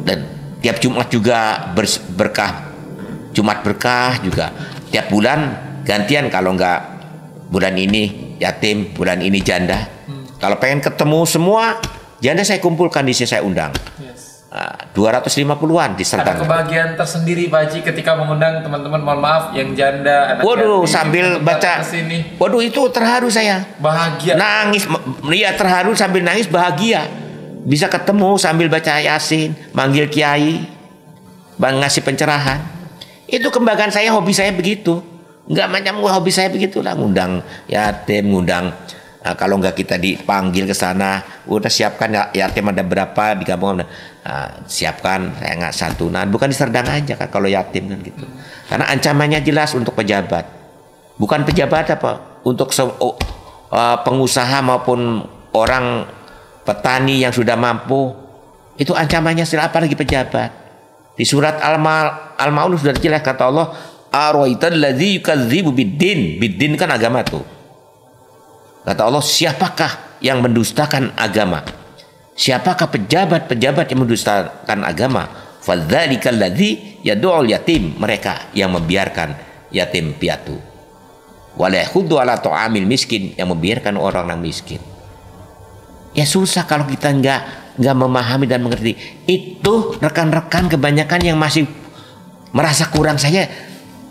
Dan tiap Jumat juga berkah. Jumat berkah juga. Tiap bulan gantian, kalau enggak bulan ini yatim, bulan ini janda. Kalau pengen ketemu semua janda, saya kumpulkan di sini, saya undang. 250-an di Serdang. Ada kebahagiaan tersendiri Pak Haji ketika mengundang teman-teman, mohon maaf, yang janda, anak waduh, yatim, sambil baca kesini. Waduh, itu terharu saya. Bahagia. Nangis, ya terharu sambil nangis, bahagia. Bisa ketemu sambil baca Yasin, manggil kiai, ngasih pencerahan. Itu kebanggaan saya, hobi saya begitu. Enggak macam hobi saya begitulah, ngundang yatim, ngundang kalau enggak kita dipanggil ke sana, udah siapkan yatim ada berapa di kampung, siapkan, saya nggak santunan, bukan di Serdang aja kan kalau yatim kan gitu. Karena ancamannya jelas untuk pejabat, bukan pejabat apa, untuk pengusaha maupun orang petani yang sudah mampu, itu ancamannya apalagi pejabat. Di surat Al-Maun sudah jelas kata Allah, arwaital ladzi yukadzibu biddin. Biddin kan agama tuh. Kata Allah, siapakah yang mendustakan agama? Siapakah pejabat-pejabat yang mendustakan agama? Fadzalikal ladzi yad'ul yatim, mereka yang membiarkan yatim piatu. Wala yakhuddu ala ta'amil miskin, yang membiarkan orang yang miskin. Ya susah kalau kita nggak memahami dan mengerti. Itu rekan-rekan kebanyakan yang masih merasa kurang, saya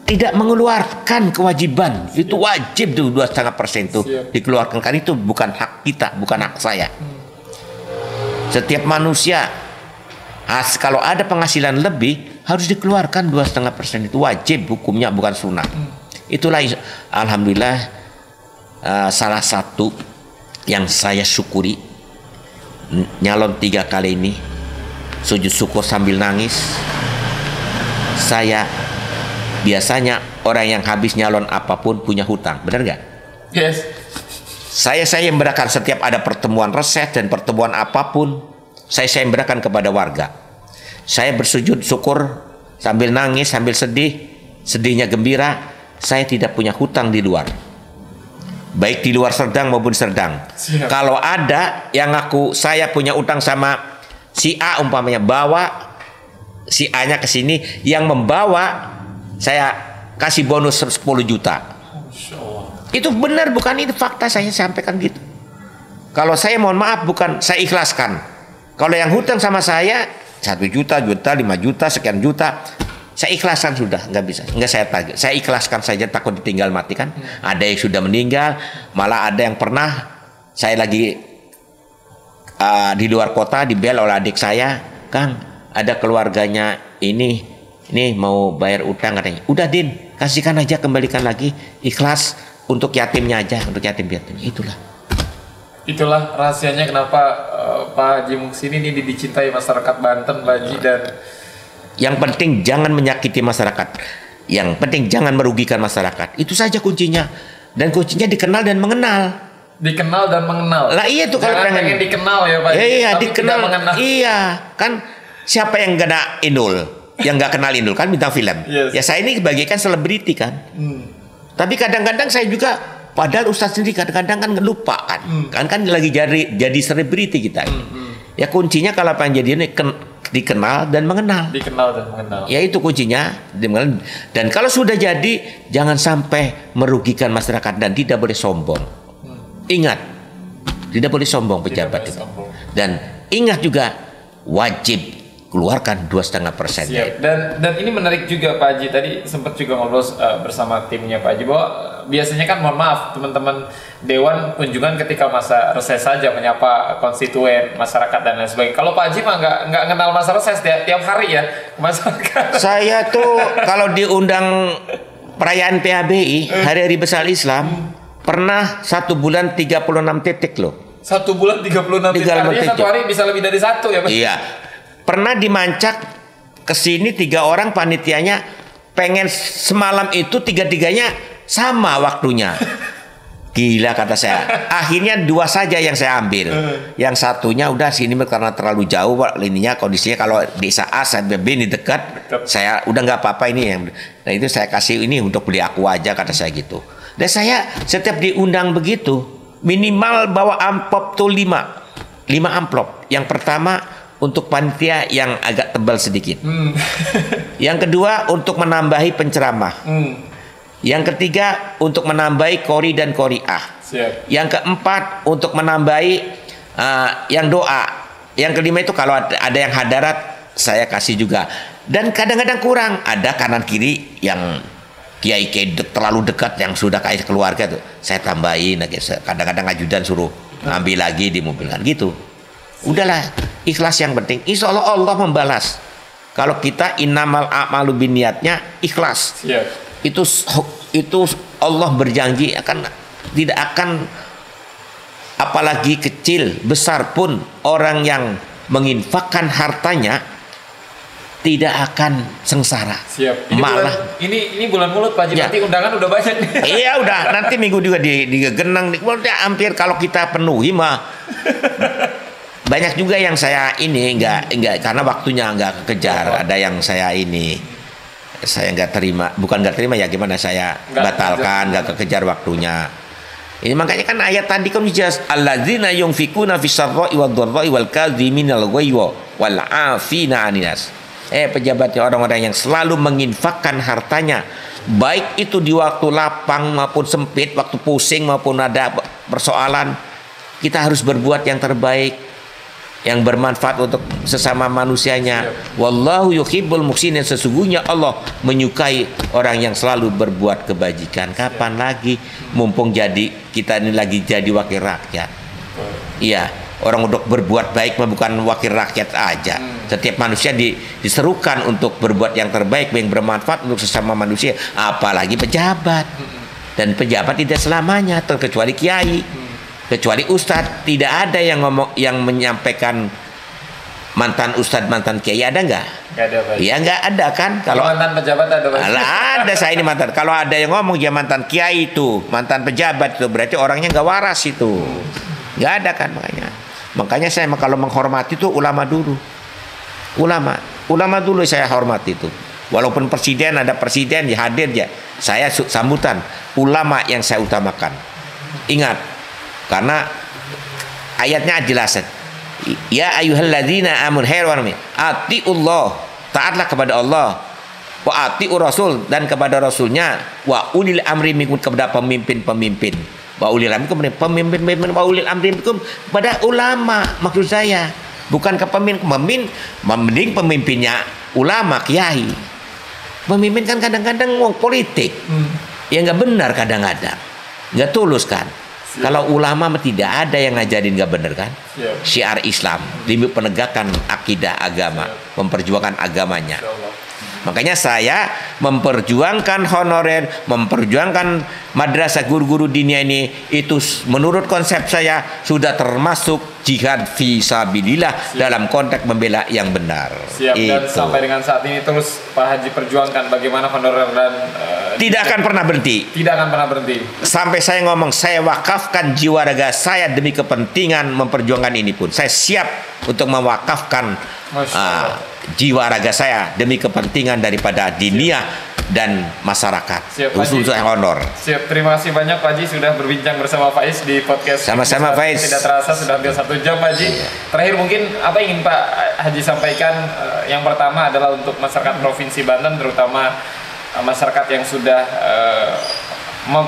tidak mengeluarkan kewajiban. Itu wajib tuh 2,5% itu dikeluarkan. Karena itu bukan hak kita, bukan hak saya. Setiap manusia kalau ada penghasilan lebih harus dikeluarkan 2,5%, itu wajib hukumnya, bukan sunnah. Itulah alhamdulillah salah satu yang saya syukuri, nyalon 3 kali ini, sujud syukur sambil nangis. Saya biasanya orang yang habis nyalon apapun punya hutang, benar nggak? Yes. Saya yang berikan setiap ada pertemuan reses dan pertemuan apapun, saya berikan kepada warga. Saya bersujud syukur sambil nangis, sambil sedihnya gembira. Saya tidak punya hutang di luar, baik di luar Serdang maupun Serdang. Siap. Kalau ada yang saya punya utang sama si A umpamanya, bawa si A-nya ke sini, yang membawa saya kasih bonus 10 juta. Itu benar, bukan itu fakta, saya sampaikan gitu. Kalau saya mohon maaf, bukan saya ikhlaskan. Kalau yang hutang sama saya 1 juta, 5 juta, sekian juta, saya ikhlaskan sudah, nggak bisa, nggak saya tagih. Saya ikhlaskan saja, takut ditinggal mati kan. Ada yang sudah meninggal, malah ada yang pernah saya lagi di luar kota dibel oleh adik saya, Kang, ada keluarganya ini mau bayar utang katanya. Udah Din, kasihkan aja, kembalikan lagi, ikhlas untuk yatimnya aja, untuk yatim piatu. Itulah rahasianya kenapa Pak Haji Muhsin ini dicintai masyarakat Banten, Pak Haji, dan Yang penting jangan menyakiti masyarakat. Yang penting jangan merugikan masyarakat. Itu saja kuncinya. Dan kuncinya dikenal dan mengenal. Dikenal dan mengenal. Lah iya tuh, kalau pengen dikenal ya Pak. Iya, tapi dikenal. tidak mengenal. Iya, kan siapa yang kena Inul? Yang nggak kenal Inul kan bintang film. Yes. Ya saya ini bagikan selebriti kan. Tapi kadang-kadang saya juga, padahal Ustadz sendiri kadang-kadang kan lupa kan. Kan lagi jadi selebriti kita. Ya kuncinya kalau pengen jadi ini dikenal dan mengenal. Dikenal dan mengenal. Ya itu kuncinya. Dan kalau sudah jadi, jangan sampai merugikan masyarakat dan tidak boleh sombong. Ingat, tidak boleh sombong pejabat itu. Dan ingat juga, wajib keluarkan 2,5%. Dan ini menarik juga Pak Haji. Tadi sempat juga ngobrol bersama timnya Pak Haji bahwa biasanya kan, mohon maaf teman-teman Dewan kunjungan ketika masa reses saja menyapa konstituen, masyarakat dan lain sebagainya. Kalau Pak Haji mah nggak kenal masa reses tiap hari ya masyarakat. Saya tuh kalau diundang perayaan PABI, Hari-Hari Besar Islam, pernah 1 bulan 36 titik loh. 1 bulan 36 titik. Artinya 1 hari bisa lebih dari 1 ya Pak? Iya. Pernah dimancak kesini 3 orang panitianya, pengen semalam itu 3-3-nya sama waktunya. Gila kata saya. Akhirnya 2 saja yang saya ambil. Yang satunya udah sini karena terlalu jauh ininya, kondisinya kalau desa A sampai B ini dekat. Saya udah nggak apa-apa ini yang. Nah itu saya kasih ini untuk beli aku aja kata saya gitu. Dan saya setiap diundang begitu minimal bawa amplop tuh 5 amplop. Yang pertama untuk panitia yang agak tebal sedikit. Yang kedua untuk menambahi penceramah. Yang ketiga untuk menambahi qori dan qoriah. Yang keempat untuk menambahi yang doa. Yang kelima itu kalau ada yang hadarat saya kasih juga. Dan kadang-kadang kurang, ada kanan kiri yang kiai terlalu dekat yang sudah kayak keluarga tuh saya tambahin. Kadang-kadang ajudan suruh ambil lagi di mobil kan gitu. Udahlah, ikhlas yang penting. Insya Allah Allah membalas. Kalau kita innamal a'malu binniyatnya ikhlas. Itu Allah berjanji tidak akan, apalagi kecil besar pun orang yang menginfakkan hartanya tidak akan sengsara. Malah ini bulan mulut Pak Haji, ya. Nanti undangan udah banyak nih. Iya udah, nanti minggu juga di Genang hampir kalau kita penuhi mah banyak juga yang saya ini enggak karena waktunya enggak kekejar. Ada yang saya ini saya nggak terima, bukan nggak terima ya gimana, saya batalkan, nggak kekejar waktunya. Ini makanya kan ayat tadi kan jelas, alladzina yunfikuna fis-sarra'i wad-dharra'i wal kadhiminal ghaiza wal 'afina 'anil nas. Pejabatnya orang-orang yang selalu menginfakkan hartanya, baik itu di waktu lapang maupun sempit, waktu pusing maupun ada persoalan. Kita harus berbuat yang terbaik, yang bermanfaat untuk sesama manusianya. Wallahu yuhibbul muhsinin, sesungguhnya Allah menyukai orang yang selalu berbuat kebajikan. Kapan lagi, mumpung kita ini lagi jadi wakil rakyat. Iya, orang untuk berbuat baik bukan wakil rakyat aja. Setiap manusia diserukan untuk berbuat yang terbaik, yang bermanfaat untuk sesama manusia, apalagi pejabat. Dan pejabat tidak selamanya, terkecuali kiai, kecuali ustadz. Tidak ada yang menyampaikan mantan ustadz, mantan kiai, ada nggak? Nggak ada, Pak. Iya nggak ada kan? Kalau mantan pejabat ada, Pak. Ada, saya ini mantan. Kalau ada yang ngomong ya mantan kiai itu, mantan pejabat itu, berarti orangnya nggak waras itu. Nggak ada kan, makanya saya kalau menghormati itu ulama dulu. Ulama dulu saya hormati itu. Walaupun ada presiden ya hadir ya, saya sambutan. Ulama yang saya utamakan. Ingat, karena ayatnya jelas. Ya ayyuhalladzina amanu atiullah, taatlah kepada Allah, wa atiur rasul, dan kepada rasulnya, wa ulil amri minkum, kepada pemimpin-pemimpin. Wa ulil amri minkum, pemimpin-pemimpin, wa ulil amri minkum, kepada ulama maksud saya. Bukan ke pemimpin, mending pemimpinnya ulama, kiai. Pemimpin kan kadang-kadang ngomong politik. Ya nggak benar kadang-kadang. Nggak tulus kan. Kalau ulama tidak ada yang ngajarin nggak benar kan. Syiar Islam, demi penegakan akidah agama, memperjuangkan agamanya. Makanya saya memperjuangkan honorer, memperjuangkan madrasah guru-guru dinia ini, itu menurut konsep saya sudah termasuk jihad fi sabilillah dalam konteks membela yang benar. Siap. Dan sampai dengan saat ini terus Pak Haji perjuangkan bagaimana honorer dan tidak akan pernah berhenti. Tidak akan pernah berhenti. Sampai saya ngomong, saya wakafkan jiwa raga saya demi kepentingan memperjuangkan ini pun. Saya siap untuk mewakafkan jiwa raga saya demi kepentingan daripada dunia dan masyarakat. Siap, khusus honor. Siap. Terima kasih banyak Pak Haji sudah berbincang bersama Faiz di podcast. Sama-sama Faiz. Tidak terasa sudah hampir 1 jam Pak Haji. Terakhir mungkin apa ingin Pak Haji sampaikan? Yang pertama adalah untuk masyarakat Provinsi Banten, terutama masyarakat yang sudah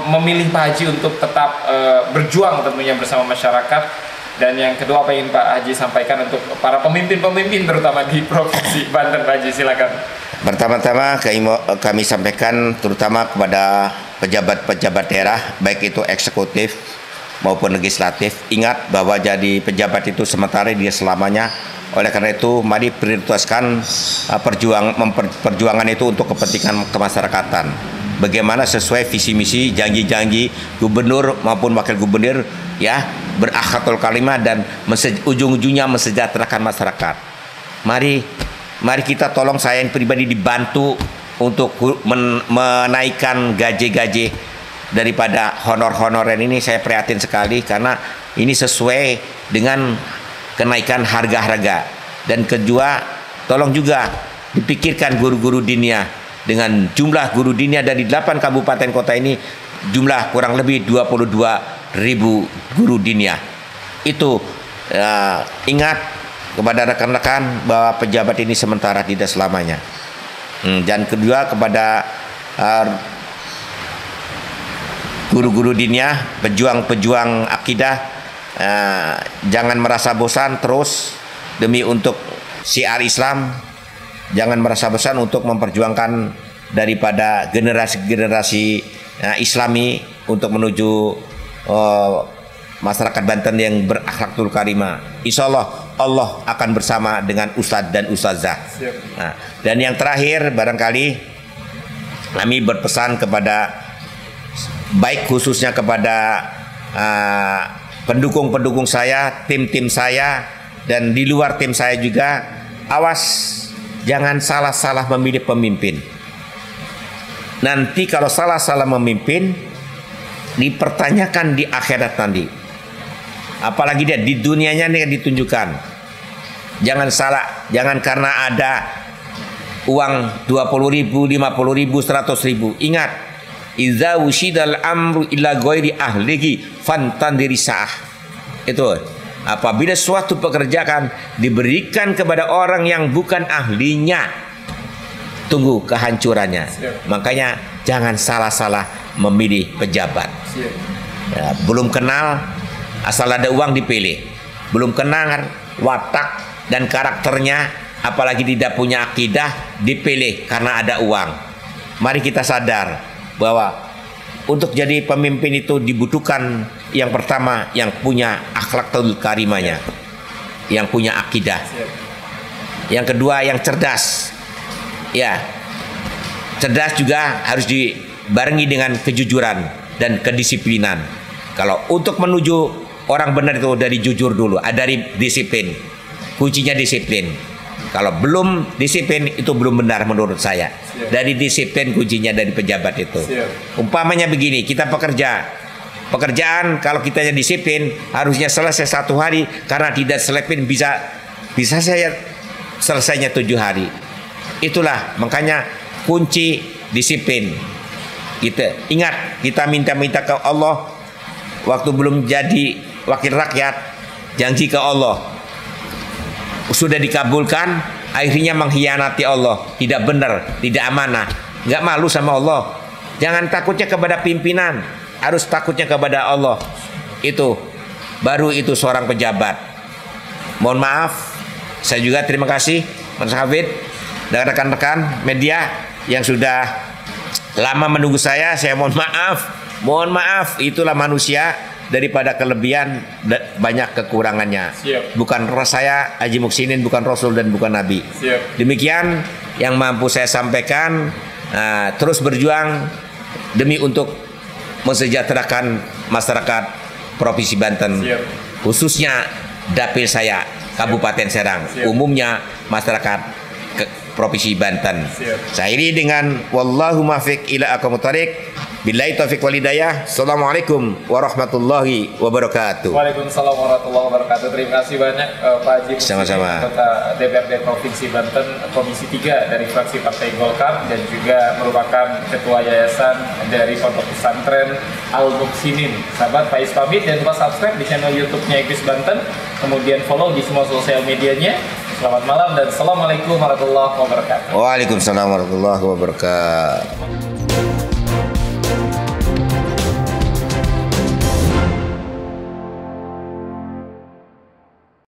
memilih Pak Haji untuk tetap berjuang tentunya bersama masyarakat. Dan yang kedua apa yang ingin Pak Haji sampaikan untuk para pemimpin-pemimpin terutama di Provinsi Banten, Pak Haji, silakan. Pertama-tama kami sampaikan terutama kepada pejabat-pejabat daerah, baik itu eksekutif maupun legislatif, ingat bahwa jadi pejabat itu sementara dia selamanya. Oleh karena itu, mari prioritaskan perjuangan itu untuk kepentingan kemasyarakatan. Bagaimana sesuai visi misi, janji-janji gubernur maupun wakil gubernur, ya, berakhlakul karimah dan ujung-ujungnya mensejahterakan masyarakat. Mari kita tolong saya pribadi dibantu untuk menaikkan gaji-gaji daripada honor-honorer ini. Saya prihatin sekali karena ini sesuai dengan kenaikan harga-harga. Dan kedua, tolong juga dipikirkan guru-guru dinia. Dengan jumlah guru dinia dari 8 kabupaten kota ini, jumlah kurang lebih 22.000 guru dinia. Itu ingat kepada rekan-rekan bahwa pejabat ini sementara, tidak selamanya. Dan kedua, kepada guru-guru dinia, pejuang-pejuang akidah, jangan merasa bosan terus demi untuk syiar Islam. Jangan merasa bosan untuk memperjuangkan daripada generasi-generasi Islami untuk menuju masyarakat Banten yang berakhlakul karimah. Insya Allah akan bersama dengan Ustadz dan Ustazah. Nah, dan yang terakhir, barangkali kami berpesan kepada, baik khususnya kepada pendukung-pendukung saya, tim-tim saya, dan di luar tim saya juga, awas jangan salah-salah memilih pemimpin. Nanti kalau salah-salah memimpin, dipertanyakan di akhirat nanti. Apalagi dia di dunianya nih ditunjukkan. Jangan salah, jangan karena ada uang 20.000, 50.000, 100.000. Ingat, idza wushidal amru illa ghairi ahlihi fantandiri sa'ah. Itu. Apabila suatu pekerjaan diberikan kepada orang yang bukan ahlinya, tunggu kehancurannya. Makanya jangan salah-salah memilih pejabat. Ya, belum kenal, asal ada uang dipilih. Belum kenal watak dan karakternya, apalagi tidak punya akidah, dipilih karena ada uang. Mari kita sadar bahwa untuk jadi pemimpin itu dibutuhkan yang pertama yang punya akhlakul karimahnya, yang punya akidah. Yang kedua yang cerdas. Ya, cerdas juga harus dibarengi dengan kejujuran dan kedisiplinan. Kalau untuk menuju orang benar itu dari jujur dulu, dari disiplin. Kuncinya disiplin. Kalau belum disiplin itu belum benar menurut saya. Dari disiplin kuncinya dari pejabat itu. Umpamanya begini, kita pekerjaan kalau kita disiplin harusnya selesai 1 hari, karena tidak disiplin bisa saya selesainya 7 hari. Itulah makanya kunci disiplin. Kita ingat, kita minta ke Allah waktu belum jadi wakil rakyat, janji ke Allah sudah dikabulkan, akhirnya mengkhianati Allah, tidak benar, tidak amanah, nggak malu sama Allah. Jangan takutnya kepada pimpinan, harus takutnya kepada Allah. Itu baru itu seorang pejabat. Mohon maaf, saya juga terima kasih Mas Hafid dan rekan-rekan media yang sudah lama menunggu saya mohon maaf, itulah manusia, daripada kelebihan banyak kekurangannya. Bukan saya Haji Muksinin, bukan Rasul dan bukan Nabi. Demikian yang mampu saya sampaikan. Terus berjuang demi untuk mensejahterakan masyarakat Provinsi Banten, khususnya dapil saya Kabupaten Serang, umumnya masyarakat Provinsi Banten. Saya ini dengan wallahu muwaffiq ila aqwamit thoriq. Billahi taufiq wal hidayah. Assalamualaikum warahmatullahi wabarakatuh. Waalaikumsalam warahmatullahi wabarakatuh. Terima kasih banyak Pak Haji Muslimin, Sama-sama. Anggota DPRD Provinsi Banten Komisi 3 dari fraksi Partai Golkar dan juga merupakan Ketua Yayasan dari Pondok Pesantren Al-Muhsinin. Sahabat Faiz pamit, jangan lupa subscribe di channel YouTube-nya Equis Banten, kemudian follow di semua sosial medianya. Selamat malam dan assalamualaikum warahmatullahi wabarakatuh. Waalaikumsalam warahmatullahi wabarakatuh.